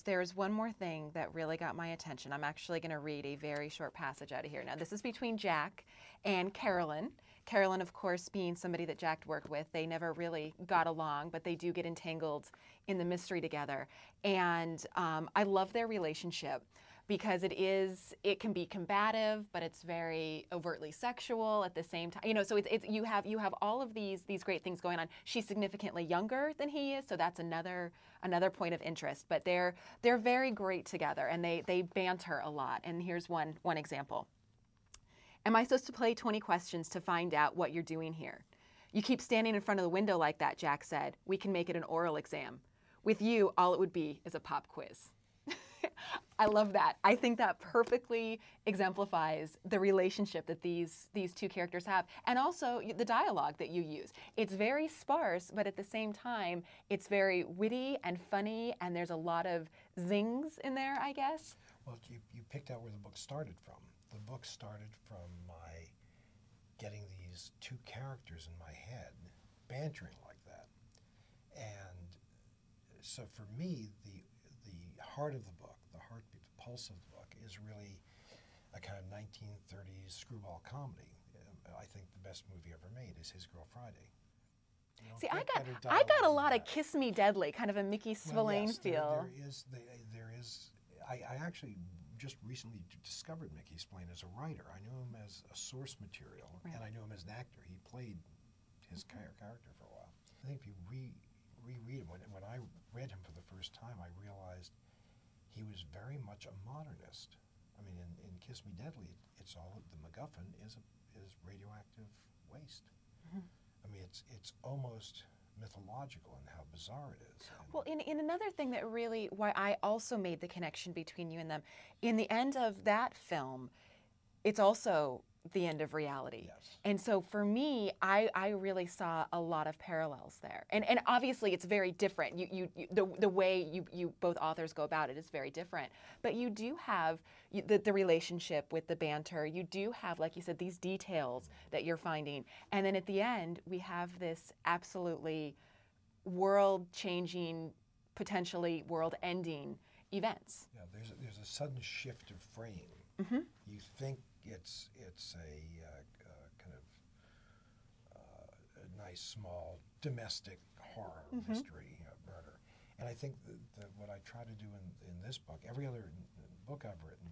There's one more thing that really got my attention. I'm actually going to read a very short passage out of here. Now, this is between Jack and Carolyn. Carolyn, of course, being somebody that Jack worked with, they never really got along, but they do get entangled in the mystery together. And I love their relationship because it can be combative, but it's very overtly sexual at the same time. You know, so you have all of these great things going on. She's significantly younger than he is, so that's another point of interest. But they're very great together, and they banter a lot. And here's one example. Am I supposed to play 20 questions to find out what you're doing here? You keep standing in front of the window like that, Jack said. We can make it an oral exam. With you, all it would be is a pop quiz. I love that. I think that perfectly exemplifies the relationship that these two characters have, and also the dialogue that you use. It's very sparse, but at the same time, it's very witty and funny, and there's a lot of zings in there, I guess. Well, you picked out where the book started from. The book started from my getting these two characters in my head bantering like that. And so for me, the heart of the book, the heartbeat, the pulse of the book is really a kind of 1930s screwball comedy. I think the best movie ever made is His Girl Friday. See, I got a lot of Kiss Me Deadly, kind of a Mickey Spillane feel. There is. I actually just recently discovered Mickey Spillane as a writer. I knew him as a source material, right, and I knew him as an actor. He played his character for a while. I think if you reread him, when I read him for the first time, I realized he was very much a modernist. I mean, in Kiss Me Deadly, it's all the MacGuffin is radioactive waste. Mm-hmm. I mean, it's almost mythological in how bizarre it is. Well, in another thing that really, why I also made the connection between you and them, in the end of that film, it's also the end of reality. Yes. And so for me, I really saw a lot of parallels there. And obviously it's very different. The way you both authors go about it is very different. But you do have the relationship with the banter. You do have, like you said, these details that you're finding. And then at the end, we have this absolutely world-changing, potentially world-ending events. Yeah, there's a sudden shift of frame. Mm-hmm. You think it's a kind of a nice small domestic horror mystery murder, and I think that what I try to do in this book, every other book I've written,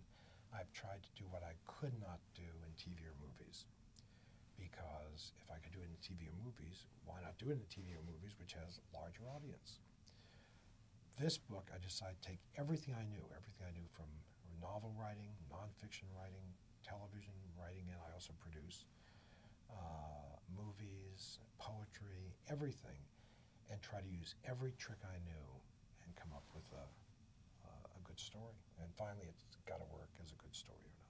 I've tried to do what I could not do in TV or movies, because if I could do it in TV or movies, why not do it in TV or movies, which has a larger audience? This book, I decided to take everything I knew from novel writing, nonfiction writing, television writing, and I also produce movies, poetry, everything, and try to use every trick I knew and come up with a good story. And finally, it's got to work as a good story or not.